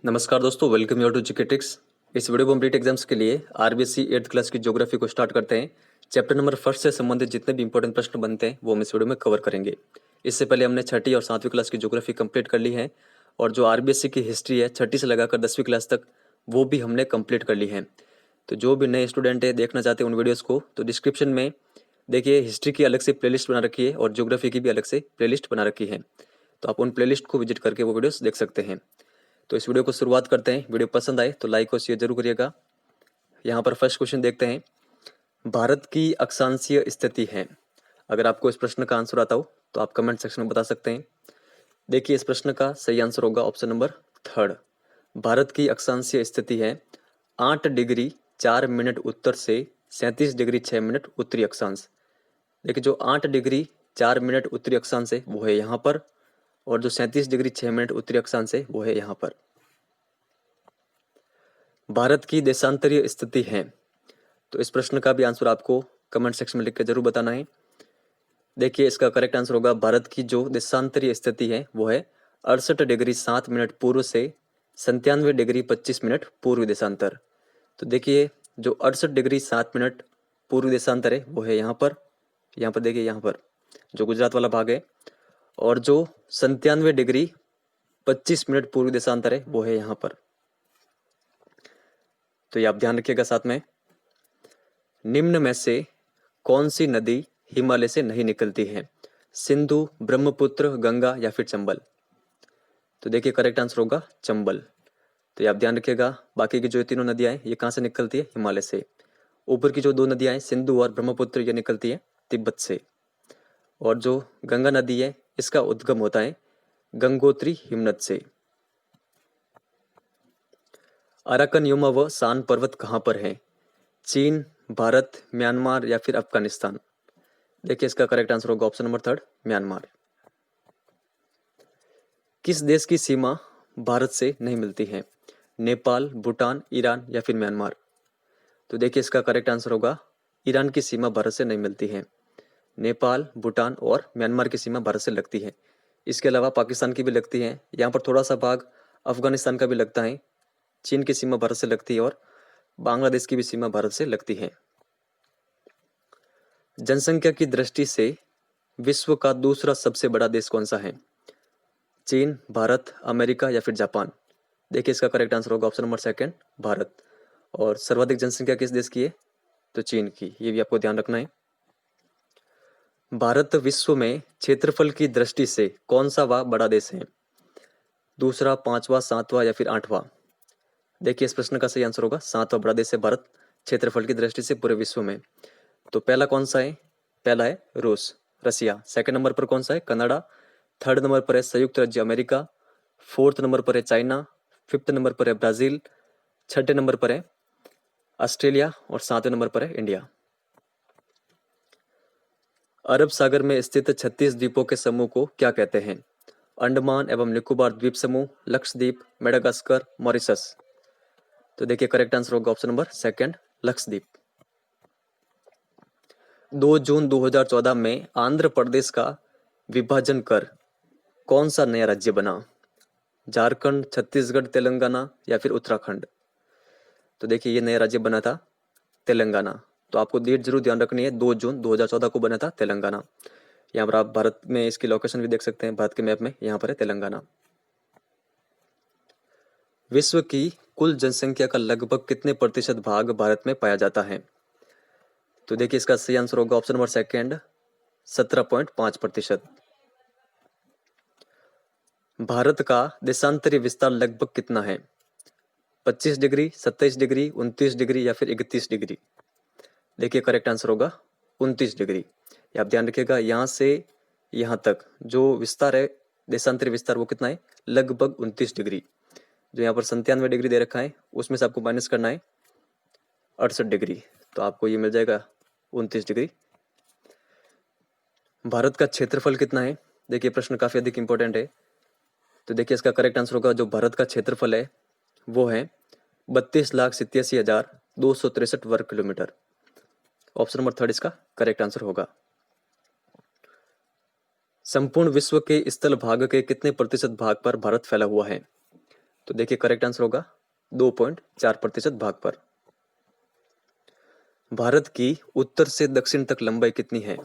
नमस्कार दोस्तों, welcome you to GK tricks. इस वीडियो कम्प्लीट एग्जाम्स के लिए आरबीएससी 8th क्लास की ज्योग्राफी को स्टार्ट करते हैं। चैप्टर नंबर 1 से संबंधित जितने भी इंपॉर्टेंट प्रश्न बनते हैं वो हम इस वीडियो में कवर करेंगे। इससे पहले हमने 6ठी और 7वीं क्लास की ज्योग्राफी कंप्लीट कर ली है और जो आरबीएससी की हिस्ट्री है 6ठी से लगाकर 10वीं क्लास तक वो भी हमने कंप्लीट कर ली है। तो जो भी नए स्टूडेंट है देखना चाहते हैं उन वीडियोज़ को, तो डिस्क्रिप्शन में देखिए हिस्ट्री की अलग से प्लेलिस्ट बना रखी है और ज्योग्राफी की भी अलग से प्लेलिस्ट बना रखी है। तो आप उन प्लेलिस्ट को विजिट करके वो वीडियोस देख सकते हैं। तो इस वीडियो को शुरुआत करते हैं। वीडियो पसंद आए तो लाइक और शेयर जरूर करिएगा। यहाँ पर फर्स्ट क्वेश्चन देखते हैं, भारत की अक्षांशीय स्थिति है। अगर आपको इस प्रश्न का आंसर आता हो तो आप कमेंट सेक्शन में बता सकते हैं। देखिए इस प्रश्न का सही आंसर होगा ऑप्शन नंबर 3। भारत की अक्षांशीय स्थिति है 8 डिग्री 4 मिनट उत्तर से 37 डिग्री 6 मिनट उत्तरी अक्षांश। देखिए जो 8 डिग्री 4 मिनट उत्तरी अक्षांश है वो है यहाँ पर, और जो 37 डिग्री 6 मिनट उत्तरी अक्षांश है वो है यहाँ पर। भारत की देशांतरीय स्थिति है, तो इस प्रश्न का भी आंसर आपको कमेंट सेक्शन में लिख के जरूर बताना है। देखिए इसका करेक्ट आंसर होगा, भारत की जो देशांतरीय स्थिति है वो है 68 डिग्री 7 मिनट पूर्व से 97 डिग्री 25 मिनट पूर्वी देशांतर। तो देखिए जो 68 डिग्री 7 मिनट पूर्वी देशांतर है वो है यहाँ पर। देखिए यहाँ पर जो गुजरात वाला भाग है, और जो 97 डिग्री 25 मिनट पूर्वी देशांतर है वो है यहाँ पर। तो ये आप ध्यान रखिएगा साथ में। निम्न में से कौन सी नदी हिमालय से नहीं निकलती है? सिंधु, ब्रह्मपुत्र, गंगा या फिर चंबल? तो देखिए करेक्ट आंसर होगा चंबल। तो ये आप ध्यान रखिएगा। बाकी की जो तीनों नदियां हैं ये कहाँ से निकलती है? हिमालय से। ऊपर की जो दो नदियां हैं सिंधु और ब्रह्मपुत्र ये निकलती है तिब्बत से, और जो गंगा नदी है इसका उद्गम होता है गंगोत्री हिमनद से। अराकन युमा व सान पर्वत कहाँ पर है? चीन, भारत, म्यांमार या फिर अफगानिस्तान? देखिए इसका करेक्ट आंसर होगा ऑप्शन नंबर 3 म्यांमार। किस देश की सीमा भारत से नहीं मिलती है? नेपाल, भूटान, ईरान या फिर म्यांमार? तो देखिए इसका करेक्ट आंसर होगा ईरान की सीमा भारत से नहीं मिलती है। नेपाल, भूटान और म्यांमार की सीमा भारत से लगती है। इसके अलावा पाकिस्तान की भी लगती है, यहाँ पर थोड़ा सा भाग अफगानिस्तान का भी लगता है। चीन की सीमा भारत से लगती है और बांग्लादेश की भी सीमा भारत से लगती है। जनसंख्या की दृष्टि से विश्व का दूसरा सबसे बड़ा देश कौन सा है? चीन, भारत, अमेरिका या फिर जापान? देखिए इसका करेक्ट आंसर होगा ऑप्शन नंबर 2 भारत। और सर्वाधिक जनसंख्या किस देश की है? तो चीन की। ये भी आपको ध्यान रखना है। भारत विश्व में क्षेत्रफल की दृष्टि से कौन सा वह बड़ा देश है? दूसरा, पांचवा, सातवां या फिर 8वां? देखिए इस प्रश्न का सही आंसर होगा 7वां बड़ा देश है भारत क्षेत्रफल की दृष्टि से पूरे विश्व में। तो पहला कौन सा है? पहला है रूस, रसिया। सेकंड नंबर पर कौन सा है? कनाडा। थर्ड नंबर पर है संयुक्त राज्य अमेरिका। फोर्थ नंबर पर है चाइना। फिफ्थ नंबर पर है ब्राजील। छठे नंबर पर है ऑस्ट्रेलिया और 7वें नंबर पर है इंडिया। अरब सागर में स्थित 36 द्वीपों के समूह को क्या कहते हैं? अंडमान एवं निकोबार द्वीप समूह, लक्षद्वीप, मेडागास्कर, मॉरिशस? तो देखिए करेक्ट आंसर होगा ऑप्शन नंबर 2 लक्षद्वीप। 2 जून 2014 में आंध्र प्रदेश का विभाजन कर कौन सा नया राज्य बना? झारखंड, छत्तीसगढ़, तेलंगाना या फिर उत्तराखंड? तो देखिए ये नया राज्य बना था तेलंगाना। तो आपको डेट जरूर ध्यान रखनी है, 2 जून 2014 को बना था तेलंगाना। यहाँ पर आप भारत में इसकी लोकेशन भी देख सकते हैं, भारत के मैप में यहाँ पर है तेलंगाना। विश्व की कुल जनसंख्या का लगभग कितने प्रतिशत भाग भारत में पाया जाता है? तो देखिए इसका सही आंसर होगा ऑप्शन नंबर 2 17.5%। भारत का देशांतरीय विस्तार लगभग कितना है? 25 डिग्री, 27 डिग्री, 29 डिग्री या फिर 31 डिग्री? देखिए करेक्ट आंसर होगा 29 डिग्री। ये आप ध्यान रखिएगा, यहाँ से यहाँ तक जो विस्तार है देशांतरीय विस्तार वो कितना है? लगभग 29 डिग्री। जो यहाँ पर 97 डिग्री दे रखा है उसमें से आपको माइनस करना है 68 डिग्री, तो आपको ये मिल जाएगा 29 डिग्री। भारत का क्षेत्रफल कितना है? देखिए प्रश्न काफी अधिक इंपॉर्टेंट है। तो देखिए इसका करेक्ट आंसर होगा जो भारत का क्षेत्रफल है वो है 32,87,263 वर्ग किलोमीटर। ऑप्शन नंबर 3 इसका करेक्ट आंसर होगा। संपूर्ण विश्व के स्थल भाग के कितने प्रतिशत भाग पर भारत फैला हुआ है? तो देखिए करेक्ट आंसर होगा 2.4% भाग पर। भारत की उत्तर से दक्षिण तक लंबाई कितनी है?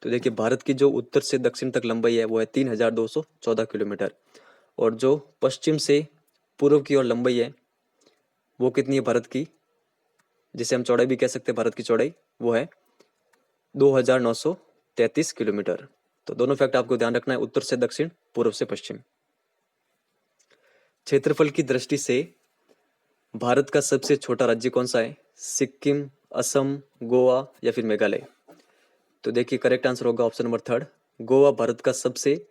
तो देखिए भारत की जो उत्तर से दक्षिण तक लंबाई है वो है 3214 किलोमीटर, और जो पश्चिम से पूर्व की ओर लंबाई है वो कितनी है भारत की, जिसे हम चौड़ाई भी कह सकते हैं भारत की चौड़ाई, वो है 2933 किलोमीटर। तो दोनों फैक्ट आपको ध्यान रखना है, उत्तर से दक्षिण, पूर्व से पश्चिम। क्षेत्रफल की दृष्टि से भारत का सबसे छोटा राज्य कौन सा है? सिक्किम, असम, गोवा या फिर मेघालय? तो देखिए करेक्ट आंसर होगा option number third, Goa Bharat का सबसे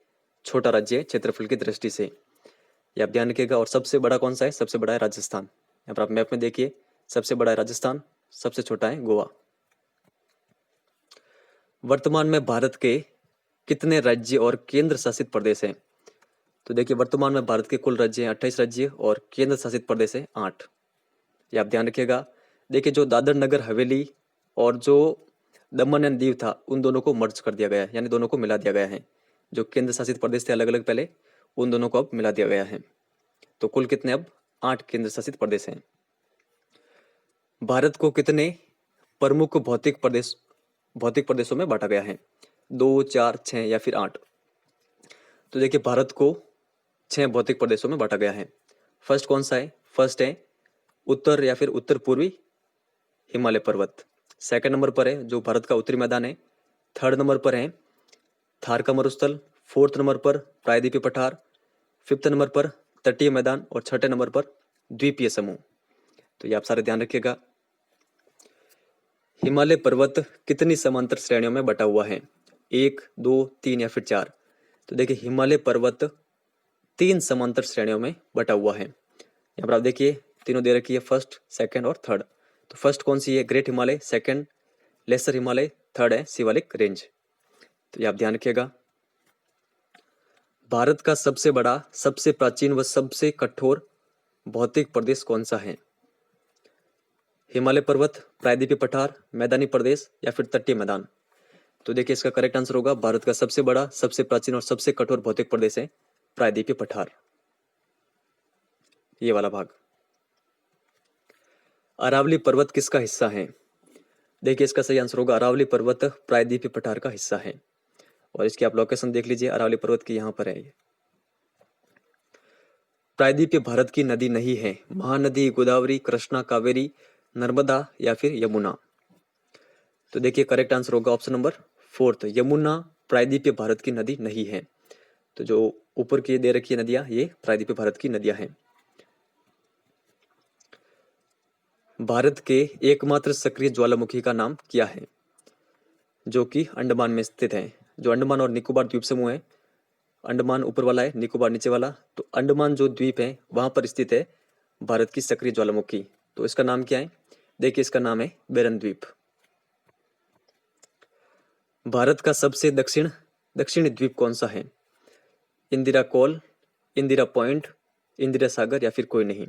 छोटा राज्य है क्षेत्रफल की दृष्टि से, ये आप ध्यान रखिएगा। और सबसे बड़ा कौन सा है? सबसे बड़ा है राजस्थान। यहाँ पर आप मैप में देखिए, सबसे बड़ा है राजस्थान, सबसे छोटा है गोवा। वर्तमान में भारत के कितने राज्य और केंद्र शासित प्रदेश हैं? तो देखिए वर्तमान में भारत के कुल राज्य हैं 28 राज्य और केंद्र शासित प्रदेश है 8, ये आप ध्यान रखिएगा। देखिए जो दादर नगर हवेली और जो दमन एंड दीव था उन दोनों को मर्ज कर दिया गया है, यानी दोनों को मिला दिया गया है। जो केंद्र शासित प्रदेश थे अलग अलग पहले, उन दोनों को अब मिला दिया गया है। तो कुल कितने अब 8 केंद्र शासित प्रदेश हैं। भारत को कितने प्रमुख भौतिक प्रदेशों में बांटा गया है? 2, 4, 6 या फिर 8? तो देखिए भारत को 6 भौतिक प्रदेशों में बांटा गया है। फर्स्ट कौन सा है? फर्स्ट है उत्तर या फिर उत्तर पूर्वी हिमालय पर्वत। सेकंड नंबर पर है जो भारत का उत्तरी मैदान है। थर्ड नंबर पर है थार का मरुस्थल। फोर्थ नंबर पर प्रायद्वीपीय पठार। फिफ्थ नंबर पर तटीय मैदान और छठे नंबर पर द्वीपीय समूह। तो ये आप सारे ध्यान रखिएगा। हिमालय पर्वत कितनी समांतर श्रेणियों में बटा हुआ है? 1, 2, 3 या फिर 4? तो देखिए हिमालय पर्वत 3 समांतर श्रेणियों में बटा हुआ है। यहाँ पर आप देखिए तीनों दे रखी है, फर्स्ट, सेकंड और थर्ड। तो फर्स्ट कौन सी है? Great Himalaya. Second lesser Himalaya. Third है शिवालिक रेंज। तो ये आप ध्यान रखिएगा। भारत का सबसे बड़ा, सबसे प्राचीन व सबसे कठोर भौतिक प्रदेश कौन सा है? हिमालय पर्वत, प्रायद्वीपीय पठार, मैदानी प्रदेश या फिर तटीय मैदान? तो देखिए इसका करेक्ट आंसर होगा भारत का सबसे बड़ा, सबसे प्राचीन और सबसे कठोर भौतिक प्रदेश है प्रायद्वीपीय पठार, ये वाला भाग। अरावली पर्वत किसका हिस्सा है? देखिए इसका सही आंसर होगा अरावली पर्वत प्रायद्वीपीय पठार का हिस्सा है। और इसकी आप लोकेशन देख लीजिए, अरावली पर्वत की यहाँ पर है ये। प्रायद्वीपीय भारत की नदी नहीं है। महानदी, गोदावरी, कृष्णा, कावेरी, नर्मदा या फिर यमुना? तो देखिए करेक्ट आंसर होगा ऑप्शन नंबर फोर्थ, यमुना प्रायद्वीपीय भारत की नदी नहीं है। तो जो ऊपर की दे रखी है नदियां, ये प्रायद्वीपीय भारत की नदियां हैं। भारत के एकमात्र सक्रिय ज्वालामुखी का नाम क्या है, जो कि अंडमान में स्थित है? जो अंडमान और निकोबार द्वीप समूह है, अंडमान ऊपर वाला है, निकोबार नीचे वाला, तो अंडमान जो द्वीप है वहां पर स्थित है भारत की सक्रिय ज्वालामुखी। तो इसका नाम क्या है? देखिए इसका नाम है बेरन द्वीप। भारत का सबसे दक्षिणी द्वीप कौन सा है? इंदिरा कॉल, इंदिरा पॉइंट, इंदिरा सागर या फिर कोई नहीं?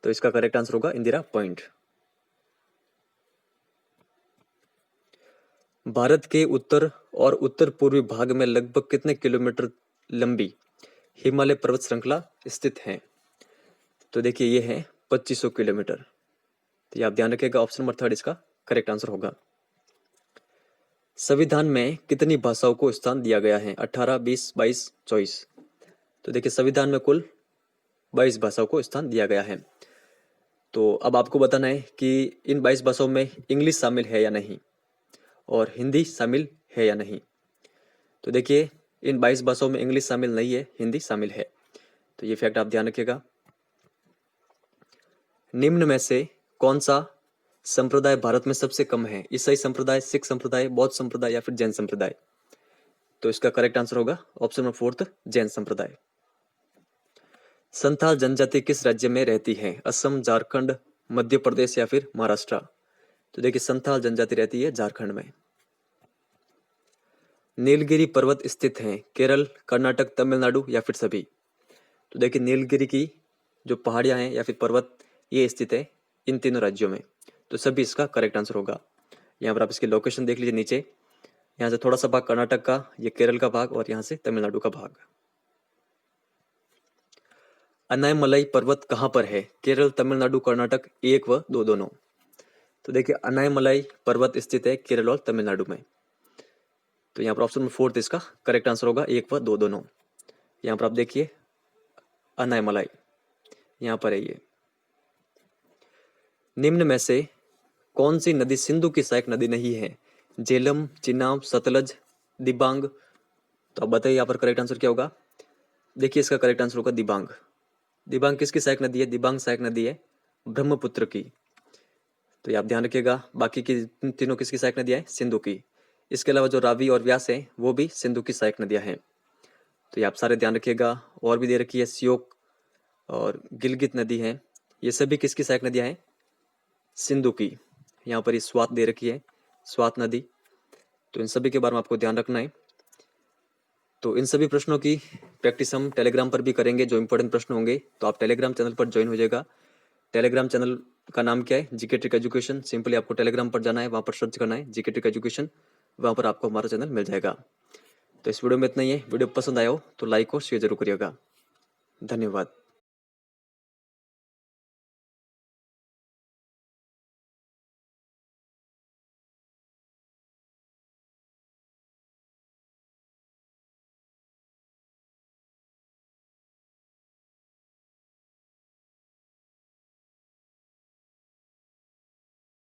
तो इसका करेक्ट आंसर होगा इंदिरा पॉइंट। भारत के उत्तर और उत्तर पूर्वी भाग में लगभग कितने किलोमीटर लंबी हिमालय पर्वत श्रृंखला स्थित है? तो देखिए ये है 2500 किलोमीटर। तो ये आप ध्यान रखिएगा, ऑप्शन नंबर थर्ड इसका करेक्ट आंसर होगा। संविधान में कितनी भाषाओं को स्थान दिया गया है? 18, 20, 22, 24? तो देखिए संविधान में कुल 22 भाषाओं को स्थान दिया गया है। तो अब आपको बताना है कि इन 22 भाषाओं में इंग्लिश शामिल है या नहीं, और हिंदी शामिल है या नहीं। तो देखिए इन 22 भाषाओं में इंग्लिश शामिल नहीं है, हिंदी शामिल है। तो ये फैक्ट आप ध्यान रखिएगा। निम्न में से कौन सा संप्रदाय भारत में सबसे कम है? ईसाई संप्रदाय, सिख संप्रदाय, बौद्ध संप्रदाय या फिर जैन संप्रदाय? तो इसका करेक्ट आंसर होगा ऑप्शन नंबर फोर्थ, जैन संप्रदाय। संथाल जनजाति किस राज्य में रहती है? असम, झारखंड, मध्य प्रदेश या फिर महाराष्ट्र? तो देखिए संथाल जनजाति रहती है झारखंड में। नीलगिरी पर्वत स्थित है केरल, कर्नाटक, तमिलनाडु या फिर सभी? तो देखिए नीलगिरी की जो पहाड़ियां हैं या फिर पर्वत, ये स्थित है इन तीनों राज्यों में। तो सभी इसका करेक्ट आंसर होगा। यहाँ पर आप इसकी लोकेशन देख लीजिए नीचे, यहाँ से थोड़ा सा भाग कर्नाटक का, ये केरल का भाग और यहाँ से तमिलनाडु का भाग। अनायमलाई पर्वत कहाँ पर है? केरल, तमिलनाडु, कर्नाटक, 1 व 2 दोनों। तो देखिए अनायमलाई पर्वत स्थित है केरल और तमिलनाडु में। तो यहाँ पर ऑप्शन नंबर 4 इसका करेक्ट आंसर होगा, 1 व 2 दोनों। यहाँ पर आप देखिए अनायमलाई यहाँ पर है ये। निम्न में से कौन सी नदी सिंधु की सहायक नदी नहीं है? झेलम, चिनाब, सतलज, दिबांग। तो अब बताइए यहाँ पर करेक्ट आंसर क्या होगा? देखिए इसका करेक्ट आंसर होगा दिबांग। दिबांग किसकी सहायक नदी है? दिबांग सहायक नदी है ब्रह्मपुत्र की। तो ये आप ध्यान रखिएगा। बाकी की तीनों किसकी सहायक नदियां हैं? सिंधु की। इसके अलावा जो रावी और व्यास है वो भी सिंधु की सहायक नदियां हैं। तो ये आप सारे ध्यान रखिएगा। और भी दे रखी है श्योक और गिलगित नदी है, ये सभी किसकी सहायक नदियां हैं? सिंधु की। यहाँ पर ये स्वात दे रखी है, स्वात नदी। तो इन सभी के बारे में आपको ध्यान रखना है। तो इन सभी प्रश्नों की प्रैक्टिस हम टेलीग्राम पर भी करेंगे। जो इंपॉर्टेंट प्रश्न होंगे तो आप टेलीग्राम चैनल पर ज्वाइन हो जाएगा। टेलीग्राम चैनल का नाम क्या है? GK trick education. सिंपली आपको टेलीग्राम पर जाना है, वहाँ पर सर्च करना है जीके ट्रिक एजुकेशन, वहाँ पर आपको हमारा चैनल मिल जाएगा। तो इस वीडियो में इतना ही है। वीडियो पसंद आया हो तो लाइक और शेयर जरूर करिएगा। धन्यवाद।